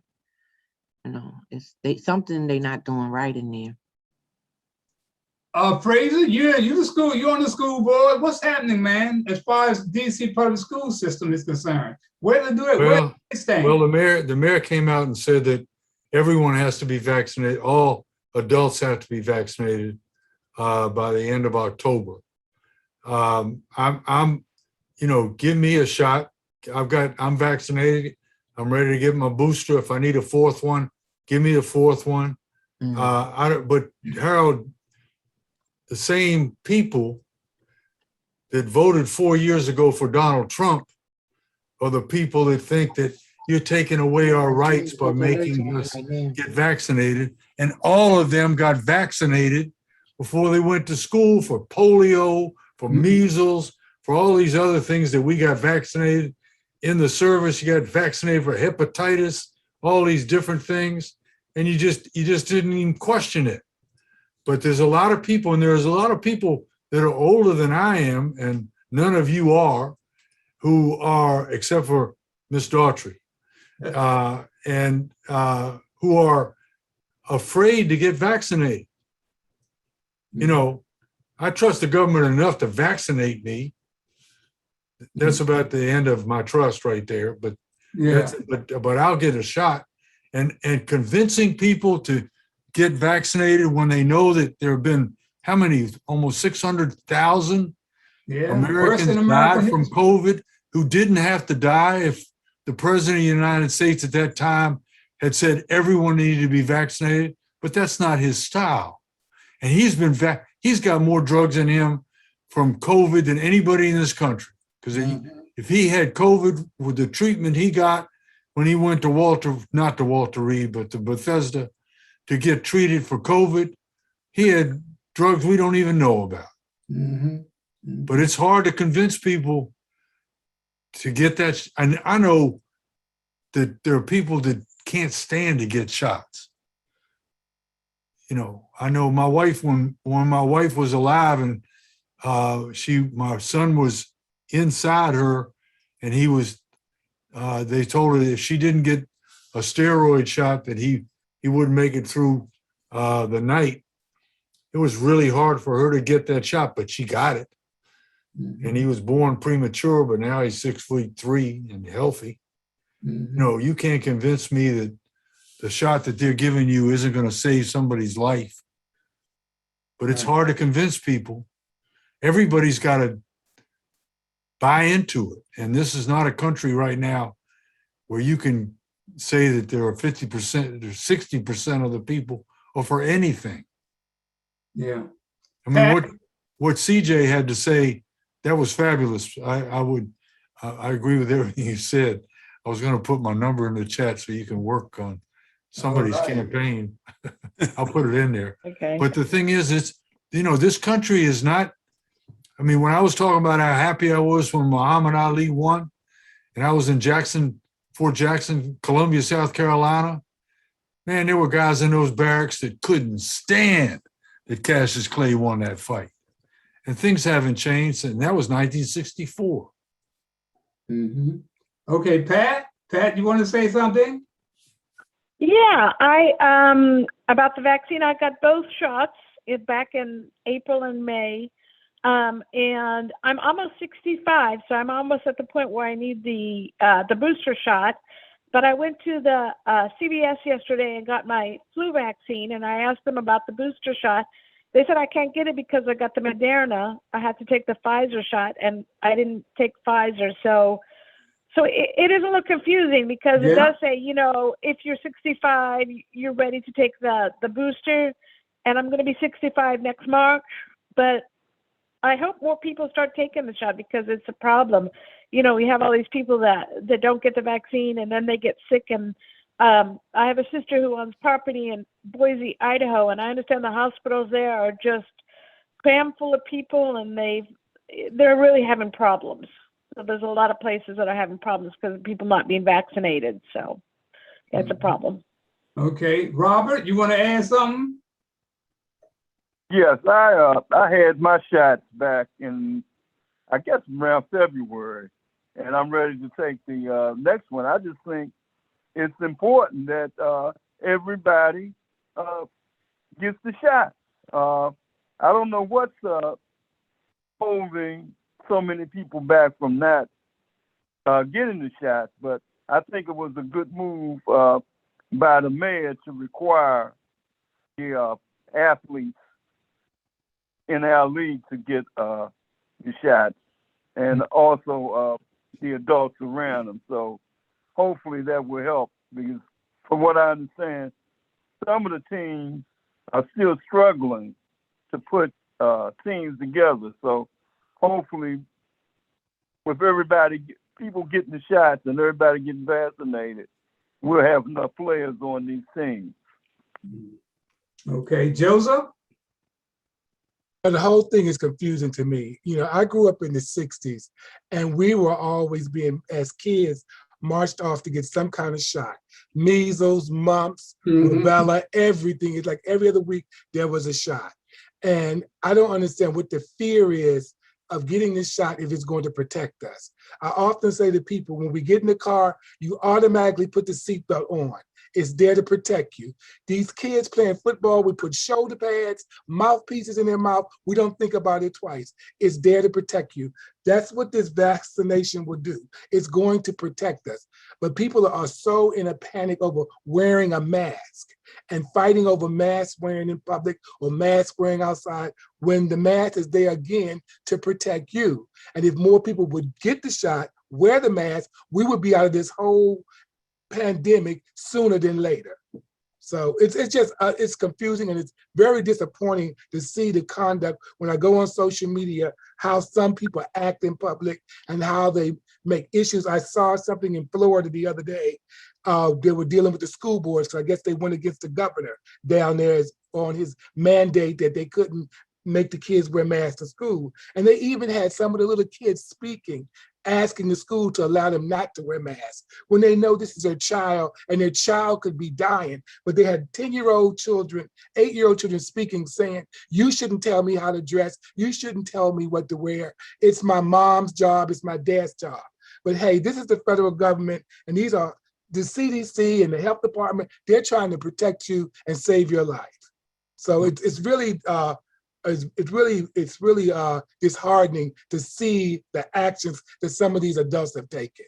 it's something they're not doing right in there. Fraser, you're on the school board. What's happening, man, as far as the DC public school system is concerned? Where to do it? Where do they stand? Well, the mayor came out and said that everyone has to be vaccinated. All adults have to be vaccinated by the end of October. Give me a shot. I'm vaccinated. I'm ready to get my booster. If I need a fourth one, give me the fourth one. But Harold, the same people that voted 4 years ago for Donald Trump are the people that think that you're taking away our rights by making us get vaccinated. And all of them got vaccinated before they went to school for polio, for measles, for all these other things that we got vaccinated. In the service, you got vaccinated for hepatitis, all these different things. And you just didn't even question it. But there's a lot of people, and there's a lot of people that are older than I am, and none of you are, who are, except for Miss Daughtry, and who are afraid to get vaccinated. I trust the government enough to vaccinate me. That's about the end of my trust right there. But but I'll get a shot, and convincing people to get vaccinated when they know that there have been how many, almost 600,000 Americans died from COVID who didn't have to die if the president of the United States at that time had said everyone needed to be vaccinated. But that's not his style. And he's got more drugs in him from COVID than anybody in this country, because if he had COVID with the treatment he got when he went to not to Walter Reed, but to Bethesda to get treated for COVID, he had drugs we don't even know about. But it's hard to convince people to get that. And I know that there are people that can't stand to get shots. You know, I know my wife, when my wife was alive and my son was inside her and he was, they told her that if she didn't get a steroid shot that he wouldn't make it through the night. It was really hard for her to get that shot, but she got it. And he was born premature, but now he's 6'3" and healthy. No, you can't convince me that the shot that they're giving you isn't going to save somebody's life. But it's hard to convince people. Everybody's got to buy into it. And this is not a country right now where you can say that there are 50% or 60% of the people are for anything. Yeah. I mean, what CJ had to say, that was fabulous. I agree with everything you said. I was going to put my number in the chat so you can work on somebody's campaign. I'll put it in there. Okay. But the thing is, it's, you know, this country is not, I mean, when I was talking about how happy I was when Muhammad Ali won, and I was in Fort Jackson, Columbia, South Carolina, man, there were guys in those barracks that couldn't stand that Cassius Clay won that fight. And things haven't changed, and that was 1964. Okay, Pat, you want to say something? Yeah, about the vaccine, I got both shots back in April and May. And I'm almost 65, so I'm almost at the point where I need the booster shot. But I went to the CVS yesterday and got my flu vaccine, and I asked them about the booster shot. They said I can't get it because I got the Moderna. I had to take the Pfizer shot, and I didn't take Pfizer. So it is a little confusing because it does say, you know, if you're 65, you're ready to take the booster, and I'm going to be 65 next March. But I hope more people start taking the shot because it's a problem. You know, we have all these people that don't get the vaccine and then they get sick. And I have a sister who owns property in Boise, Idaho, and I understand the hospitals there are just crammed full of people, and they're really having problems. So there's a lot of places that are having problems because of people not being vaccinated. So that's a problem. Okay, Robert, you want to add something? Yes, I had my shots back in, I guess, around February, and I'm ready to take the next one. I just think it's important that everybody gets the shot. I don't know what's holding so many people back from not getting the shot, but I think it was a good move by the mayor to require the athletes in our league to get the shots, and also the adults around them. So hopefully that will help, because from what I understand, some of the teams are still struggling to put teams together. So hopefully with people getting the shots and everybody getting vaccinated, we'll have enough players on these teams. Okay, Joseph? The whole thing is confusing to me. You know, I grew up in the 60s, and we were always being, as kids, marched off to get some kind of shot. Measles, mumps, rubella, everything. It's like every other week there was a shot. And I don't understand what the fear is of getting this shot if it's going to protect us. I often say to people, when we get in the car, you automatically put the seatbelt on. It's there to protect you. These kids playing football, we put shoulder pads, mouthpieces in their mouth. We don't think about it twice. It's there to protect you. That's what this vaccination will do. It's going to protect us. But people are so in a panic over wearing a mask and fighting over mask wearing in public or mask wearing outside, when the mask is there again to protect you. And if more people would get the shot, wear the mask, we would be out of this whole pandemic sooner than later. So it's just it's confusing, and it's very disappointing to see the conduct when I go on social media, how some people act in public and how they make issues. I saw something in Florida the other day. They were dealing with the school boards, so I guess they went against the governor down there on his mandate that they couldn't make the kids wear masks to school. And they even had some of the little kids speaking, asking the school to allow them not to wear masks when they know this is their child and their child could be dying. But they had 10-year-old children, 8-year-old children speaking, saying, you shouldn't tell me how to dress. You shouldn't tell me what to wear. It's my mom's job. It's my dad's job. But hey, this is the federal government, and these are the CDC and the health department. They're trying to protect you and save your life. So it's really disheartening to see the actions that some of these adults have taken.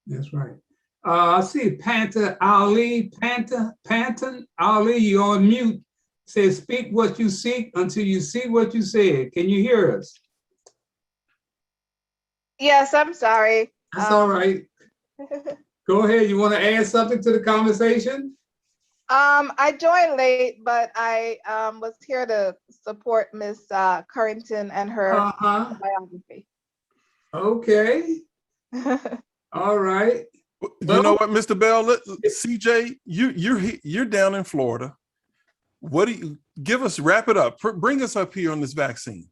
That's right. I see Panton Ali, you're on mute. Says, speak what you seek until you see what you said. Can you hear us? Yes, I'm sorry. That's all right. Go ahead. You want to add something to the conversation? I joined late, but I was here to support Miss Cureton and her biography. Okay. All right. You know what, Mr. Bell? CJ, you're down in Florida. What do you give us? Wrap it up. Bring us up here on this vaccine.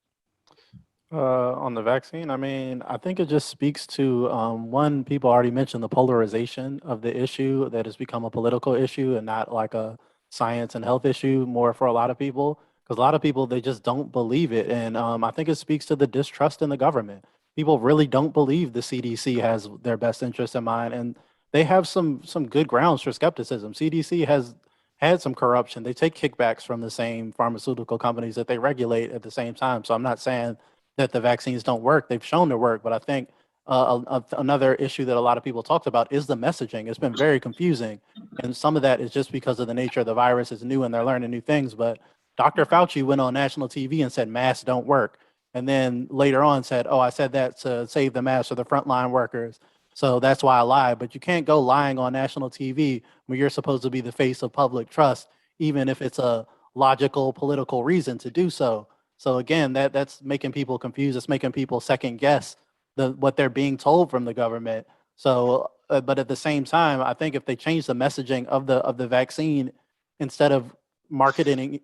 On the vaccine, I mean, I think it just speaks to one, people already mentioned the polarization of the issue, that has become a political issue and not like a science and health issue more for a lot of people, because a lot of people, they just don't believe it. And I think it speaks to the distrust in the government. People really don't believe the CDC has their best interests in mind, and they have some good grounds for skepticism. CDC has had some corruption. They take kickbacks from the same pharmaceutical companies that they regulate at the same time. So I'm not saying that the vaccines don't work. They've shown to work. But I think another issue that a lot of people talked about is the messaging. It's been very confusing. And some of that is just because of the nature of the virus is new and they're learning new things. But Dr. Fauci went on national TV and said masks don't work. And then later on said, oh, I said that to save the masks for the frontline workers. So that's why I lied. But you can't go lying on national TV when you're supposed to be the face of public trust, even if it's a logical political reason to do so. So again, that's making people confused. It's making people second guess what they're being told from the government. So, but at the same time, I think if they change the messaging of the vaccine, instead of marketing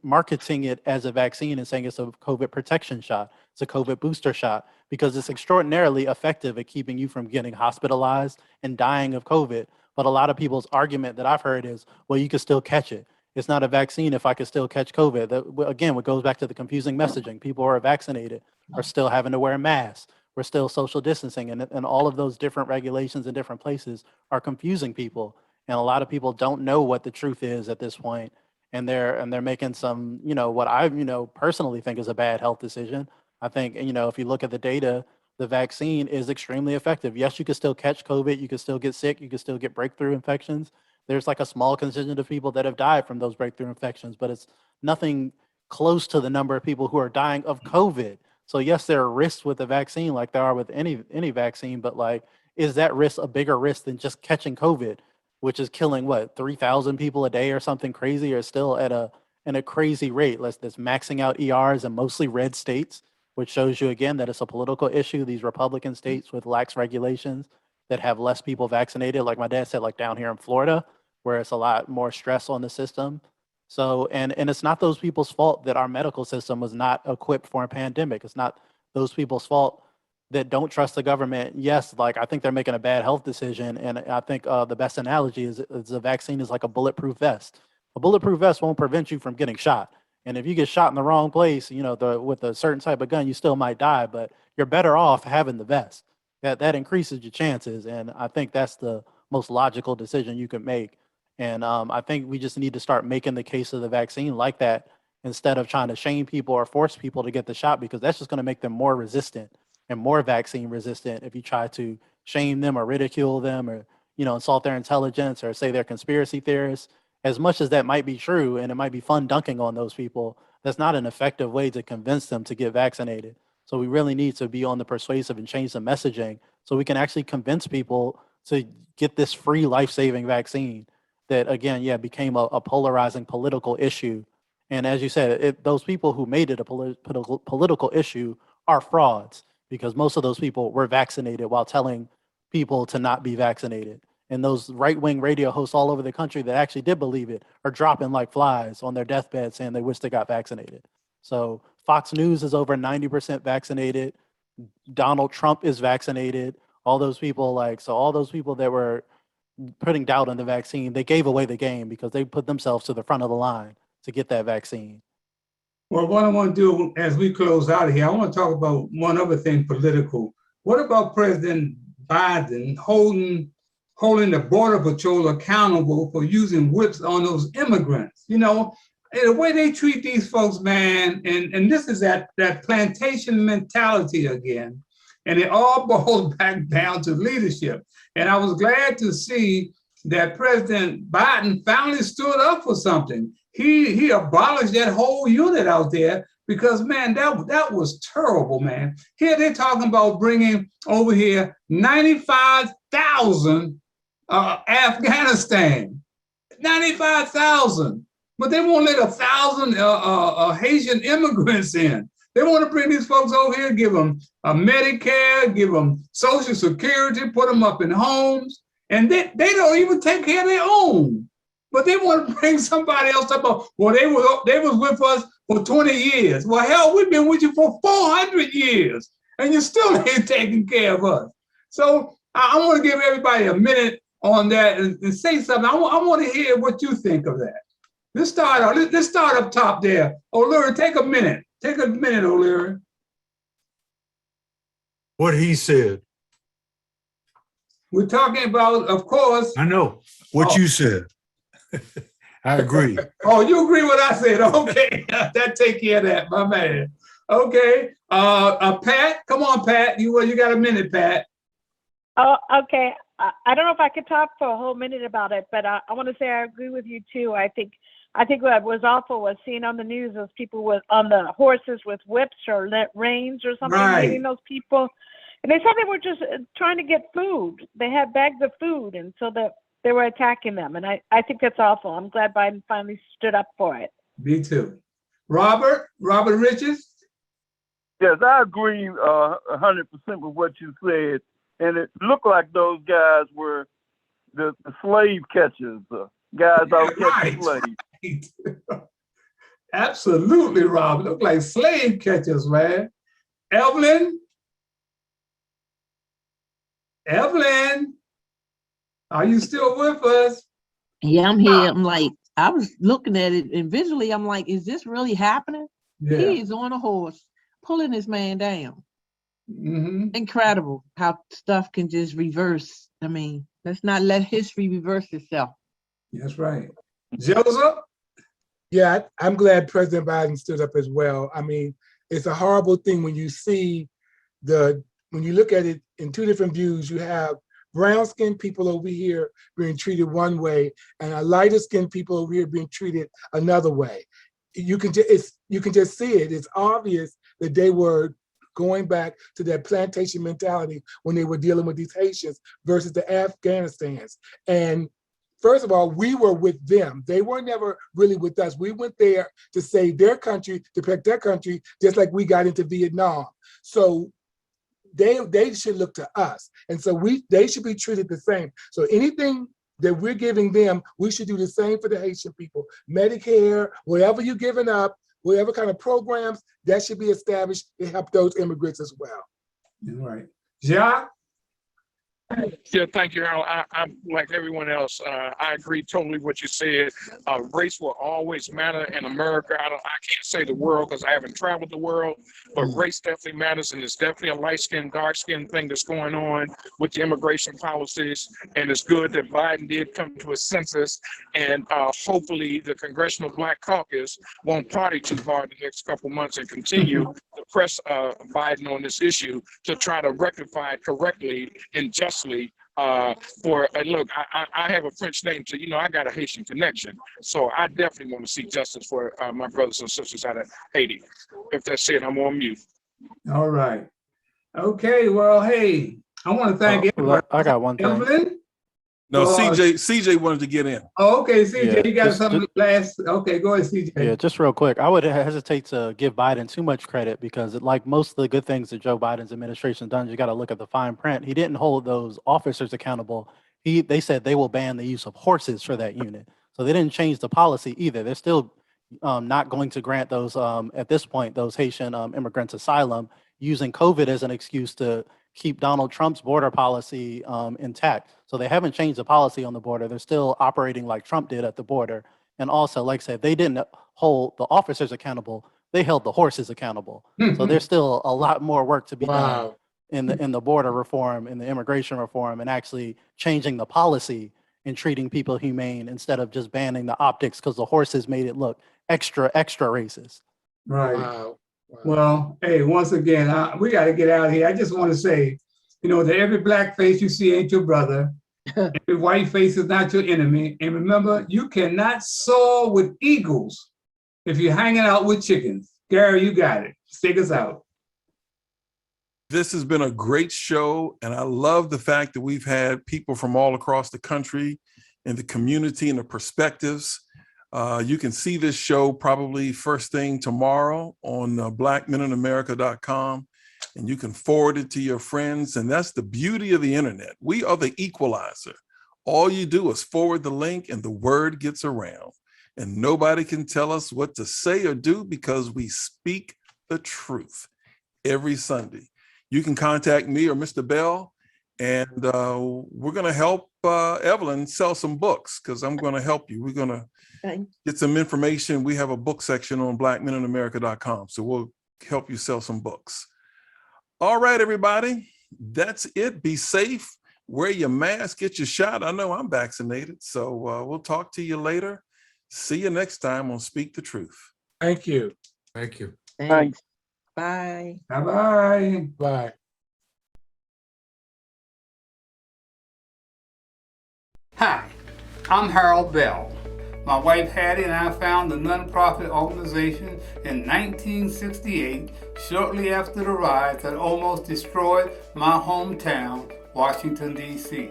it as a vaccine and saying it's a COVID protection shot, it's a COVID booster shot, because it's extraordinarily effective at keeping you from getting hospitalized and dying of COVID. But a lot of people's argument that I've heard is, well, you can still catch it. It's not a vaccine if I could still catch COVID. Again, what goes back to the confusing messaging. People who are vaccinated are still having to wear masks. We're still social distancing, and all of those different regulations in different places are confusing people. And a lot of people don't know what the truth is at this point, and they're making some, what I, personally think is a bad health decision. I think, if you look at the data, the vaccine is extremely effective. Yes, you can still catch COVID. You can still get sick. You can still get breakthrough infections. There's like a small contingent of people that have died from those breakthrough infections, but it's nothing close to the number of people who are dying of COVID. So yes, there are risks with the vaccine like there are with any vaccine, but like, is that risk a bigger risk than just catching COVID, which is killing 3,000 people a day or something crazy, or still at a crazy rate? That's maxing out ERs in mostly red states, which shows you again that it's a political issue. These Republican states with lax regulations that have less people vaccinated, like my dad said, like down here in Florida, where it's a lot more stress on the system. So, and it's not those people's fault that our medical system was not equipped for a pandemic. It's not those people's fault that don't trust the government. Yes, like I think they're making a bad health decision. And I think the best analogy is the vaccine is like a bulletproof vest. A bulletproof vest won't prevent you from getting shot. And if you get shot in the wrong place, with a certain type of gun, you still might die, but you're better off having the vest. That increases your chances. And I think that's the most logical decision you can make. And I think we just need to start making the case of the vaccine like that, instead of trying to shame people or force people to get the shot, because that's just going to make them more resistant and more vaccine resistant if you try to shame them or ridicule them or, insult their intelligence or say they're conspiracy theorists. As much as that might be true, and it might be fun dunking on those people, that's not an effective way to convince them to get vaccinated. So we really need to be on the persuasive and change the messaging so we can actually convince people to get this free life-saving vaccine that, again, became a polarizing political issue. And as you said, those people who made it a political issue are frauds, because most of those people were vaccinated while telling people to not be vaccinated. And those right-wing radio hosts all over the country that actually did believe it are dropping like flies on their deathbed saying they wish they got vaccinated. So Fox News is over 90% vaccinated. Donald Trump is vaccinated. All those people all those people that were putting doubt on the vaccine, they gave away the game because they put themselves to the front of the line to get that vaccine. Well, what I want to do as we close out of here, I want to talk about one other thing political. What about President Biden holding the Border Patrol accountable for using whips on those immigrants? You know, the way they treat these folks, man, and this is that plantation mentality again. And it all boils back down to leadership. And I was glad to see that President Biden finally stood up for something. He abolished that whole unit out there because, man, that was terrible, man. Here they're talking about bringing over here 95,000 Afghanistan, 95,000, but they won't let 1,000 Haitian immigrants in. They want to bring these folks over here, give them Medicare, give them Social Security, put them up in homes, and they don't even take care of their own. But they want to bring somebody else up. Well, they was with us for 20 years. Well, hell, we've been with you for 400 years, and you still ain't taking care of us. So I want to give everybody a minute on that and say something. I want to hear what you think of that. Let's start up top there. O'Leary, take a minute. Take a minute, O'Leary. What he said. We're talking about, of course. I know what you said. I agree. Oh, you agree with what I said? Okay, that take care of that, my man. Okay, Pat, come on, Pat. You got a minute, Pat. Oh, okay. I don't know if I could talk for a whole minute about it, but I want to say I agree with you too. I think what was awful was seeing on the news those people on the horses with whips or reins or something, right, hitting those people. And they said they were just trying to get food. They had bags of food, and so they were attacking them. And I think that's awful. I'm glad Biden finally stood up for it. Me too. Robert Riches? Yes, I agree 100% with what you said. And it looked like those guys were the slave catchers, guys out catching slaves. Right. Absolutely, Robert. Look like slave catchers, man. Evelyn, are you still with us? Yeah, I'm here. I'm like, I was looking at it and visually I'm like, is this really happening? Yeah. He is on a horse pulling this man down. Mm-hmm. Incredible how stuff can just reverse. I mean, let's not let history reverse itself. That's right. Joseph? Yeah, I'm glad President Biden stood up as well. I mean, it's a horrible thing when you see when you look at it in two different views. You have brown-skinned people over here being treated one way, and a lighter-skinned people over here being treated another way. You can just see it. It's obvious that they were going back to that plantation mentality when they were dealing with these Haitians versus the Afghanistans. And first of all, we were with them. They were never really with us. We went there to save their country, to protect their country, just like we got into Vietnam. So they should look to us. And so they should be treated the same. So anything that we're giving them, we should do the same for the Haitian people. Medicare, whatever you're giving up, whatever kind of programs, that should be established to help those immigrants as well. All right. Jacques? Yeah, thank you, Harold. I'm like everyone else. I agree totally with what you said. Race will always matter in America. I can't say the world because I haven't traveled the world, but race definitely matters, and it's definitely a light-skinned, dark-skinned thing that's going on with the immigration policies. And it's good that Biden did come to a census, and hopefully the Congressional Black Caucus won't party too hard the next couple months and continue to press Biden on this issue to try to rectify it correctly and justly. Look, I have a French name, so I got a Haitian connection. So I definitely want to see justice for my brothers and sisters out of Haiti. If that's it, I'm on mute. All right. Okay, well, hey, I want to thank everybody. I got one thing. Evelyn? No, Well, CJ wanted to get in. Oh, okay, CJ, Yeah, you got just- something last. Okay, go ahead, CJ. Yeah, just real quick. I would hesitate to give Biden too much credit because, like most of the good things that Joe Biden's administration done, you got to look at the fine print. He didn't hold those officers accountable. They said they will ban the use of horses for that unit. So they didn't change the policy either. They're still not going to grant those, at this point, those Haitian immigrants asylum, using COVID as an excuse to keep Donald Trump's border policy intact. So they haven't changed the policy on the border. They're still operating like Trump did at the border. And also, like I said, they didn't hold the officers accountable. They held the horses accountable. So there's still a lot more work to be done in the border reform, in the immigration reform, and actually changing the policy and treating people humane instead of just banning the optics because the horses made it look extra racist. Right. Wow. Well, hey, once again, we got to get out of here. I just want to say, that every black face you see ain't your brother. Every white face is not your enemy. And remember, you cannot soar with eagles if you're hanging out with chickens. Gary, you got it. Take us out. This has been a great show, and I love the fact that we've had people from all across the country and the community and the perspectives. You can see this show probably first thing tomorrow on blackmeninamerica.com, and you can forward it to your friends. And that's the beauty of the internet. We are the equalizer. All you do is forward the link and the word gets around. And nobody can tell us what to say or do because we speak the truth every Sunday. You can contact me or Mr. Bell, and we're going to help Evelyn sell some books because I'm going to help you. We're going to get some information. We have a book section on blackmeninamerica.com, so we'll help you sell some books. All right, everybody, that's it. Be safe. Wear your mask. Get your shot. I know I'm vaccinated, so we'll talk to you later. See you next time on Speak the Truth. Thank you. Thank you. Thanks. Bye. Bye-bye. Bye. Hi, I'm Harold Bell. My wife Hattie and I founded a nonprofit organization in 1968, shortly after the riots that almost destroyed my hometown, Washington, D.C.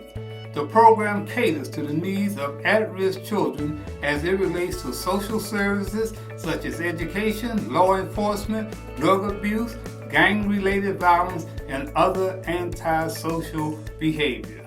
The program caters to the needs of at-risk children as it relates to social services such as education, law enforcement, drug abuse, gang-related violence, and other antisocial behaviors.